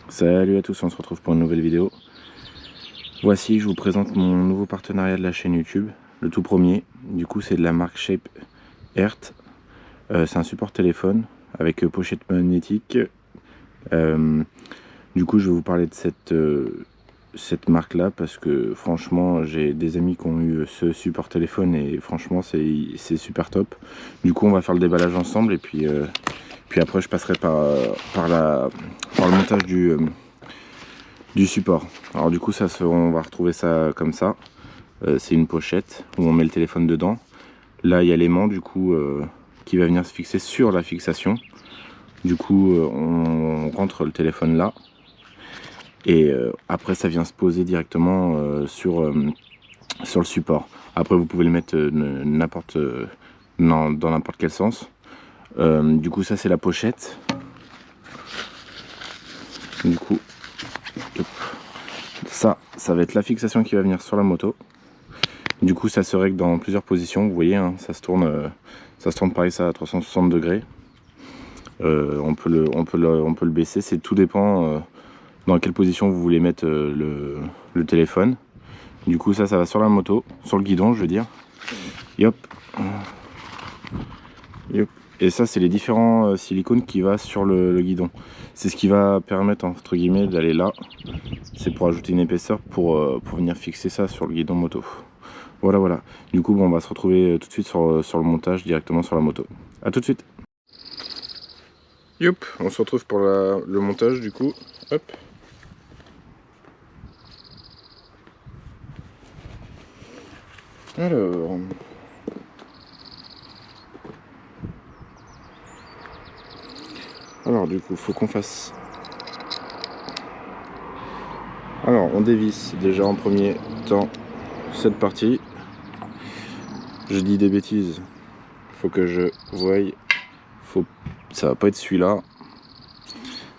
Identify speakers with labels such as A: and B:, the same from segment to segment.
A: Salut à tous, on se retrouve pour une nouvelle vidéo. Voici, je vous présente mon nouveau partenariat de la chaîne YouTube, le tout premier. Du coup, c'est de la marque Shape Earth. C'est un support téléphone avec pochette magnétique. Du coup, je vais vous parler de cette marque-là parce que franchement, j'ai des amis qui ont eu ce support téléphone et franchement, c'est super top. Du coup, on va faire le déballage ensemble et puis après, je passerai par le montage du support. Alors du coup on va retrouver ça comme ça. C'est une pochette où on met le téléphone dedans. Là il y a l'aimant du coup qui va venir se fixer sur la fixation. Du coup on rentre le téléphone là et après ça vient se poser directement sur le support. Après vous pouvez le mettre dans n'importe quel sens. Du coup ça c'est la pochette. Du coup ça va être la fixation qui va venir sur la moto. Du coup ça se règle dans plusieurs positions, vous voyez, hein, ça se tourne pareil, ça à 360 degrés. On peut le baisser, c'est tout dépend dans quelle position vous voulez mettre le téléphone. Du coup ça va sur la moto, sur le guidon je veux dire. Yop. Yop. Et ça c'est les différents silicones qui va sur le guidon. C'est ce qui va permettre entre guillemets d'aller là. C'est pour ajouter une épaisseur pour venir fixer ça sur le guidon moto. Voilà. Du coup, bon, on va se retrouver tout de suite sur le montage directement sur la moto. A tout de suite. Youp, on se retrouve pour le montage du coup. Hop. Alors du coup, faut qu'on fasse. Alors, on dévisse déjà en premier temps cette partie. Je dis des bêtises. Faut que je voie. Ça va pas être celui-là.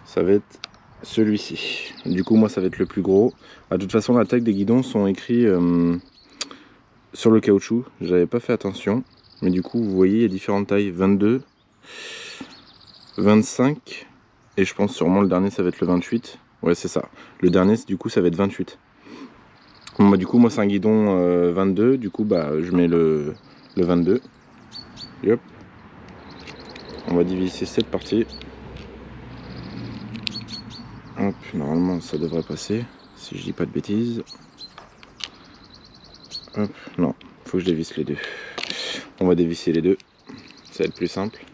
A: Ça va être celui-ci. Du coup, moi, ça va être le plus gros. De toute façon, la taille des guidons sont écrits sur le caoutchouc. J'avais pas fait attention. Mais du coup, vous voyez, il y a différentes tailles. 22, 25. Et je pense sûrement le dernier, ça va être le 28. Ouais, c'est ça. Le dernier, du coup, ça va être 28. Bon, bah, du coup, moi, c'est un guidon 22. Du coup, bah, je mets le 22. Et hop. On va diviser cette partie. Hop, normalement, ça devrait passer. Si je dis pas de bêtises. Hop, non, faut que je dévisse les deux. On va dévisser les deux, ça va être plus simple.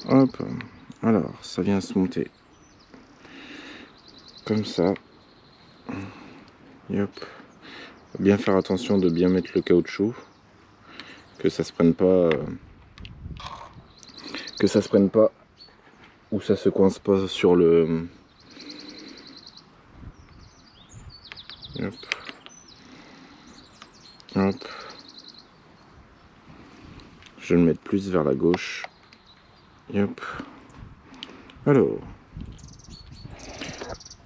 A: Hop, alors ça vient se monter comme ça. Et hop, bien faire attention de bien mettre le caoutchouc, que ça se prenne pas, ou ça se coince pas sur le. Hop. Hop. Je vais le mettre plus vers la gauche. Hop. Alors.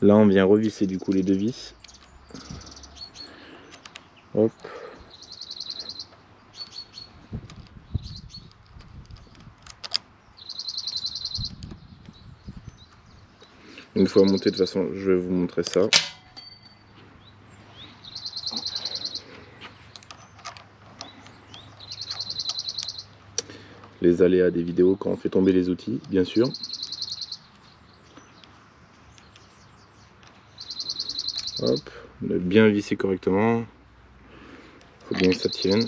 A: Là on vient revisser du coup les deux vis. Hop. Une fois monté, de toute façon, je vais vous montrer ça. Les aléas des vidéos quand on fait tomber les outils, bien sûr. Hop, de bien visser correctement. Faut bien que ça tienne.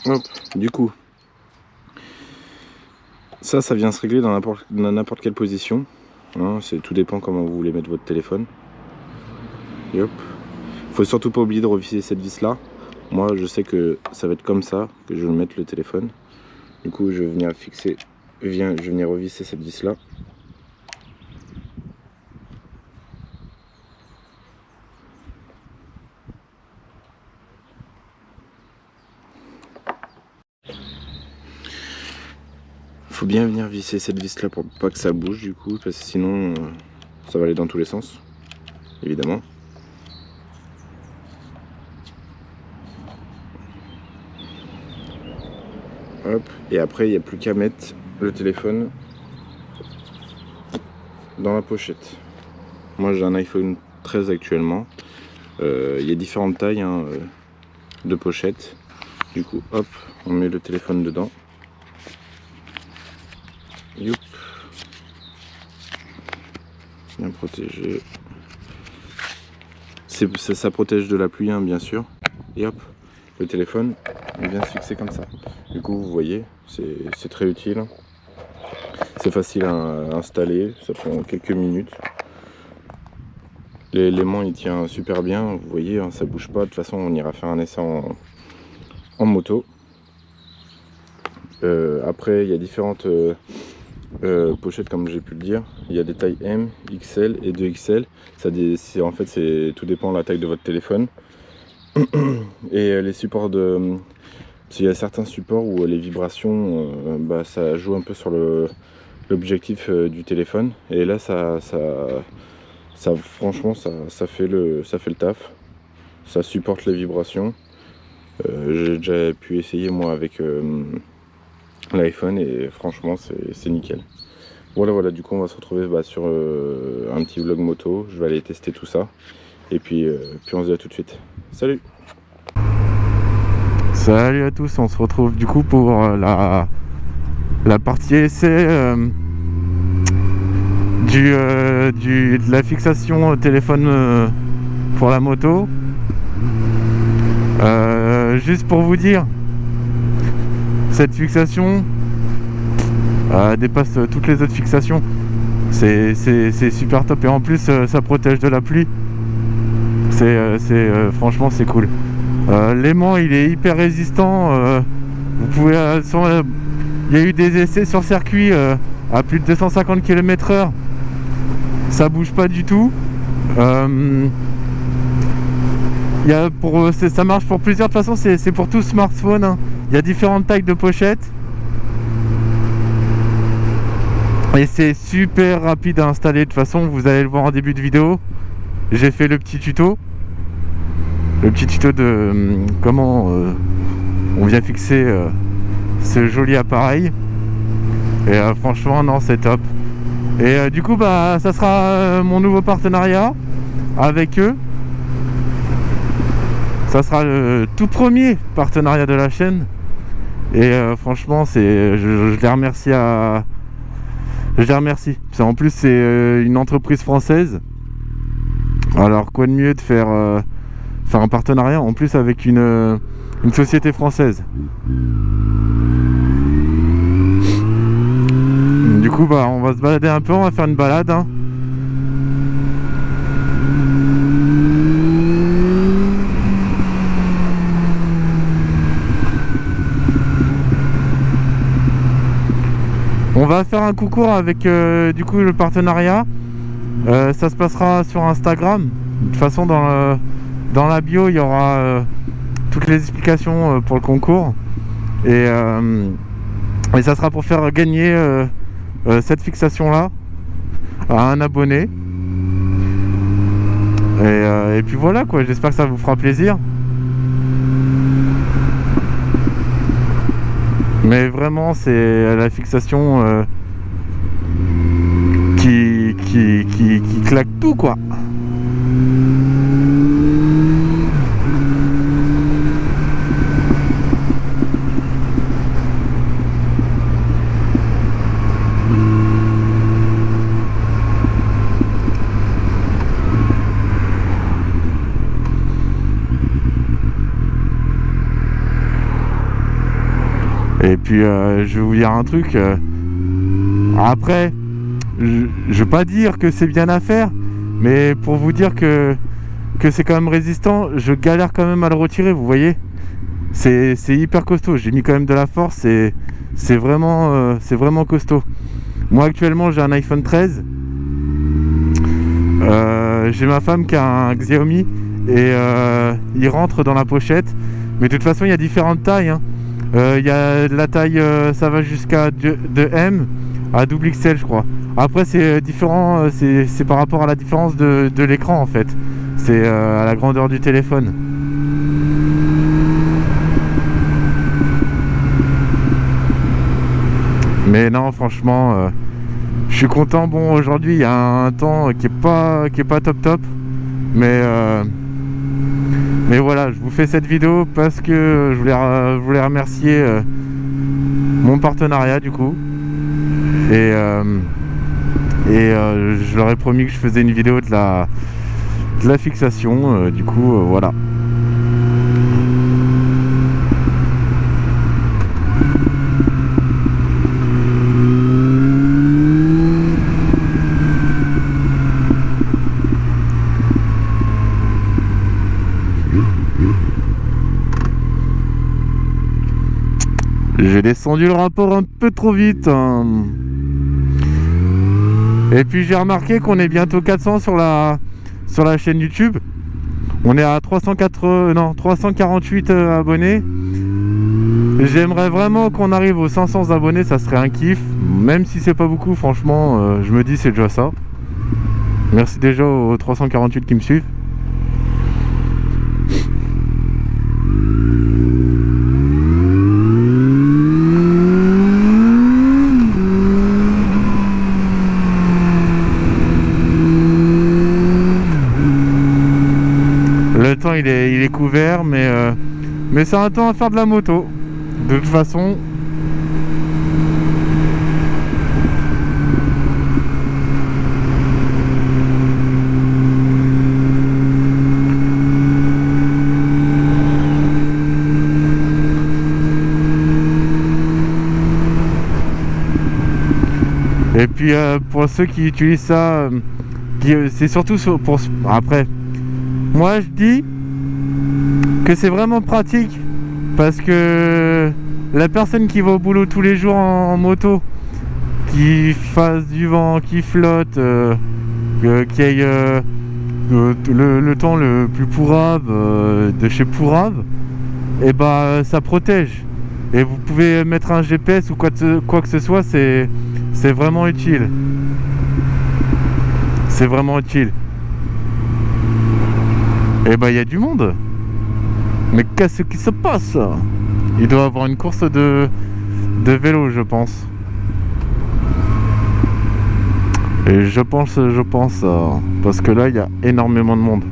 A: Hop, du coup, ça vient se régler dans n'importe quelle position. Hein, tout dépend comment vous voulez mettre votre téléphone. Et hop. Faut surtout pas oublier de revisser cette vis là. Moi je sais que ça va être comme ça que je vais mettre le téléphone. Du coup je vais venir fixer, je vais venir revisser cette vis là. Faut bien venir visser cette vis là pour pas que ça bouge du coup, parce que sinon ça va aller dans tous les sens, évidemment. Hop, et après il n'y a plus qu'à mettre le téléphone dans la pochette. Moi j'ai un iPhone 13 actuellement. Il y a différentes tailles de pochettes. Du coup, hop, on met le téléphone dedans. Youp. Bien protégé. Ça protège de la pluie, hein, bien sûr. Et hop, le téléphone vient se fixer comme ça. Du coup, vous voyez, c'est très utile. C'est facile à installer, ça prend quelques minutes. L'élément il tient super bien, vous voyez, hein, ça bouge pas. De toute façon, on ira faire un essai en moto. Après, il y a différentes pochettes, comme j'ai pu le dire. Il y a des tailles M, XL et 2XL. En fait, tout dépend de la taille de votre téléphone. Et les supports il y a certains supports où les vibrations, ça joue un peu sur l'objectif du téléphone. Et là, franchement, ça fait le taf. Ça supporte les vibrations. J'ai déjà pu essayer moi avec l'iPhone et franchement c'est nickel. Voilà, du coup on va se retrouver sur un petit vlog moto. Je vais aller tester tout ça et puis on se dit à tout de suite. Salut à tous, on se retrouve du coup pour la partie essai de la fixation au téléphone pour la moto. Juste pour vous dire, cette fixation dépasse toutes les autres fixations. C'est super top et en plus ça protège de la pluie. Franchement c'est cool. L'aimant il est hyper résistant. Vous pouvez il y a eu des essais sur circuit à plus de 250 km/h. Ça bouge pas du tout. Ça marche pour plusieurs, de toute façon c'est pour tout smartphone, hein. Il y a différentes tailles de pochettes et c'est super rapide à installer. De toute façon vous allez le voir en début de vidéo, j'ai fait le petit tuto de comment on vient fixer ce joli appareil et franchement non c'est top. Et du coup ça sera mon nouveau partenariat avec eux. Ça sera le tout premier partenariat de la chaîne. Et franchement, je les remercie En plus, c'est une entreprise française. Alors, quoi de mieux de faire un partenariat en plus avec une société française. Du coup, on va se balader un peu, on va faire une balade, hein. On va faire un concours avec du coup le partenariat. Ça se passera sur Instagram. De toute façon dans la bio il y aura toutes les explications pour le concours. Et ça sera pour faire gagner cette fixation là à un abonné. Et puis voilà quoi, j'espère que ça vous fera plaisir. Mais vraiment c'est la fixation qui claque tout quoi. Et puis je vais vous dire un truc, après je vais pas dire que c'est bien à faire, mais pour vous dire que c'est quand même résistant, je galère quand même à le retirer, vous voyez. C'est hyper costaud, j'ai mis quand même de la force et c'est vraiment costaud. Moi actuellement j'ai un iPhone 13, j'ai ma femme qui a un Xiaomi et il rentre dans la pochette, mais de toute façon il y a différentes tailles, hein. Il y a de la taille, ça va jusqu'à de M à XXL je crois.
B: Après c'est différent, c'est par rapport à la différence de l'écran en fait. C'est à la grandeur du téléphone. Mais non, franchement, je suis content. Bon, aujourd'hui il y a un temps qui est pas top, mais voilà, je vous fais cette vidéo parce que je voulais remercier mon partenariat du coup, et je leur ai promis que je faisais une vidéo de la fixation, du coup voilà. J'ai descendu le rapport un peu trop vite, hein. Et puis j'ai remarqué qu'on est bientôt 400 sur la chaîne YouTube. On est à 348 abonnés. J'aimerais vraiment qu'on arrive aux 500 abonnés, ça serait un kiff. Même si c'est pas beaucoup, franchement, je me dis c'est déjà ça. Merci déjà aux 348 qui me suivent. Le temps il est couvert, mais c'est un temps à faire de la moto. De toute façon. Et puis pour ceux qui utilisent ça, c'est surtout pour... Après, moi je dis que c'est vraiment pratique parce que la personne qui va au boulot tous les jours en moto, qui fasse du vent, qui flotte, qui aille le temps le plus pourrave de chez pourrave, et bah ça protège. Et vous pouvez mettre un GPS ou quoi que ce soit, c'est vraiment utile. C'est vraiment utile. Et bah il y a du monde. Mais qu'est-ce qui se passe? Il doit y avoir une course de vélo, je pense. Et je pense, parce que là il y a énormément de monde.